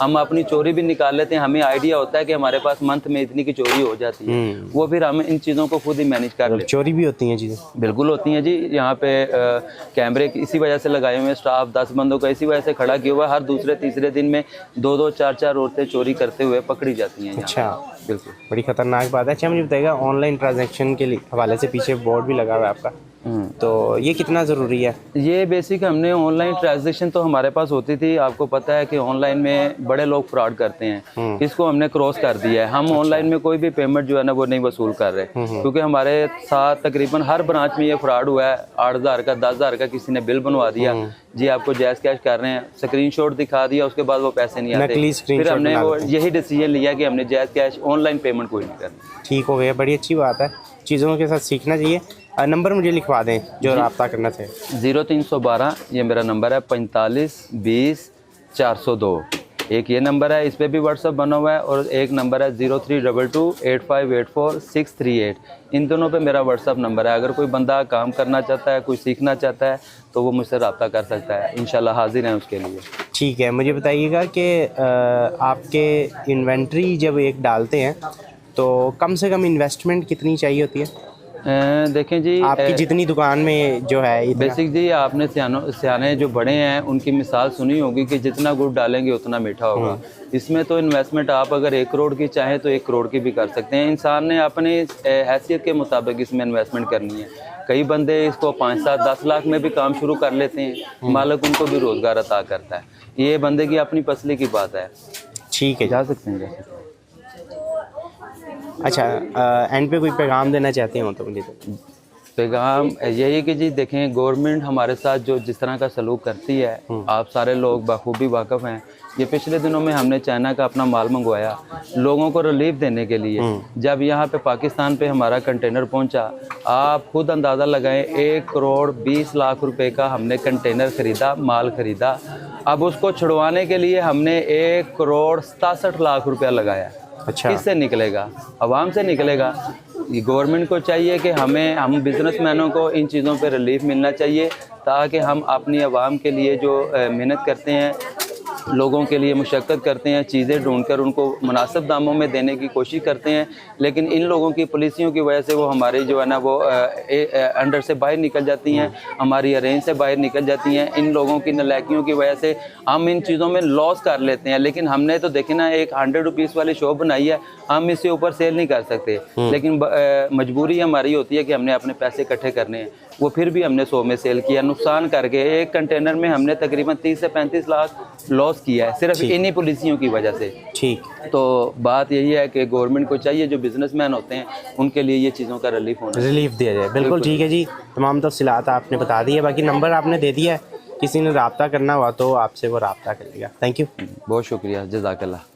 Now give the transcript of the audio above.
हम अपनी चोरी भी निकाल लेते हैं। हमें आइडिया होता है कि हमारे पास मंथ में इतनी की चोरी हो जाती है, वो फिर हम इन चीज़ों को खुद ही मैनेज कर लेते हैं। चोरी भी होती हैं चीज़ें? बिल्कुल होती हैं जी। यहाँ पे कैमरे इसी वजह से लगाए हुए हैं, स्टाफ 10 बंदों का इसी वजह से खड़ा किया हुआ है। हर दूसरे तीसरे दिन में 2-2 4-4 औरतें चोरी करते हुए पकड़ी जाती हैं। अच्छा, बिल्कुल बड़ी खतरनाक बात है। अच्छा मुझे बताइएगा, ऑनलाइन ट्रांजैक्शन के हवाले से पीछे बोर्ड भी लगा हुआ है आपका, तो ये कितना ज़रूरी है? ये बेसिक हमने ऑनलाइन ट्रांजैक्शन तो हमारे पास होती थी, आपको पता है कि ऑनलाइन में बड़े लोग फ्रॉड करते हैं, इसको हमने क्रॉस कर दिया है। हम ऑनलाइन में कोई भी पेमेंट जो है ना वो नहीं वसूल कर रहे, क्योंकि हमारे साथ तकरीबन हर ब्रांच में ये फ्रॉड हुआ है। 8,000 का 10,000 का किसी ने बिल बनवा दिया, जी आपको जायज़ कैश कर रहे हैं, स्क्रीनशॉट दिखा दिया, उसके बाद वो पैसे नहीं आते। फिर हमने वो यही डिसीजन लिया कि हमने जायज़ कैश ऑनलाइन पेमेंट कोई नहीं करनी। ठीक हो गया, बड़ी अच्छी बात है, चीज़ों के साथ सीखना चाहिए। नंबर मुझे लिखवा दें जो रब्ता करना चाहिए। 0312 ये मेरा नंबर है, 45 20 402। एक ये नंबर है, इस पर भी व्हाट्सअप बना हुआ है, और एक नंबर है 0322 8584 638। इन दोनों पे मेरा व्हाट्सअप नंबर है। अगर कोई बंदा काम करना चाहता है, कोई सीखना चाहता है, तो वो मुझसे रब्ता कर सकता है। इंशाल्लाह हाजिर हैं उसके लिए। ठीक है, मुझे बताइएगा कि आपके इन्वेंट्री जब एक डालते हैं तो कम से कम इन्वेस्टमेंट कितनी चाहिए होती है? देखें जी, आपकी जितनी दुकान में जो है बेसिक जी, आपने सियाने जो बड़े हैं उनकी मिसाल सुनी होगी कि जितना गुड़ डालेंगे उतना मीठा होगा। इसमें तो इन्वेस्टमेंट आप अगर 1 करोड़ की चाहें तो 1 करोड़ की भी कर सकते हैं। इंसान ने अपनी हैसियत के मुताबिक इसमें इन्वेस्टमेंट करनी है। कई बंदे इसको 5, 7, 10 लाख में भी काम शुरू कर लेते हैं, मालिक उनको भी रोज़गार अता करता है। ये बंदे की अपनी पसली की बात है। ठीक है, जा सकते हैं। अच्छा, एंड पे कोई पैगाम देना चाहते हो तो मुझे? पैगाम यही है कि जी देखें, गवर्नमेंट हमारे साथ जो जिस तरह का सलूक करती है, आप सारे लोग बखूबी वाकफ़ हैं। ये पिछले दिनों में हमने चाइना का अपना माल मंगवाया लोगों को रिलीफ देने के लिए। जब यहाँ पे पाकिस्तान पे हमारा कंटेनर पहुँचा, आप खुद अंदाज़ा लगाएं, 1 करोड़ 20 लाख रुपए का हमने कंटेनर ख़रीदा, माल ख़रीदा। अब उसको छुड़वाने के लिए हमने 1 करोड़ 67 लाख रुपया लगाया। अच्छा, किससे निकलेगा? आवाम से निकलेगा। गवर्नमेंट को चाहिए कि हम बिजनेसमैनों को इन चीज़ों पे रिलीफ मिलना चाहिए, ताकि हम अपनी आवाम के लिए जो मेहनत करते हैं, लोगों के लिए मुशक्क़त करते हैं, चीज़ें ढूंढकर उनको मुनासिब दामों में देने की कोशिश करते हैं, लेकिन इन लोगों की पॉलिसियों की वजह से वो हमारी जो है ना वो अंडर से बाहर निकल जाती हैं, हमारी रेंज से बाहर निकल जाती हैं। इन लोगों की नालायकियों की वजह से हम इन चीज़ों में लॉस कर लेते हैं। लेकिन हमने तो देखे ना, एक 100 रुपीज़ वाली शॉप बनाई है, हम इससे ऊपर सेल नहीं कर सकते, लेकिन मजबूरी हमारी होती है कि हमने अपने पैसे इकट्ठे करने हैं। वो फिर भी हमने 100 में सेल किया, नुकसान करके। एक कंटेनर में हमने तकरीबन 30 से 35 लाख लॉस किया है, सिर्फ इन्हीं पॉलिसियों की वजह से। ठीक, तो बात यही है कि गवर्नमेंट को चाहिए, जो बिजनेसमैन होते हैं उनके लिए ये चीज़ों का रिलीफ दिया जाए। बिल्कुल ठीक है जी, तमाम तफसीलात आपने बता दी है, बाकी नंबर आपने दे दिया है, किसी ने रब्ता करना हुआ तो आपसे वो रब्ता करेगा। थैंक यू, बहुत शुक्रिया, जज़ाकल्लाह।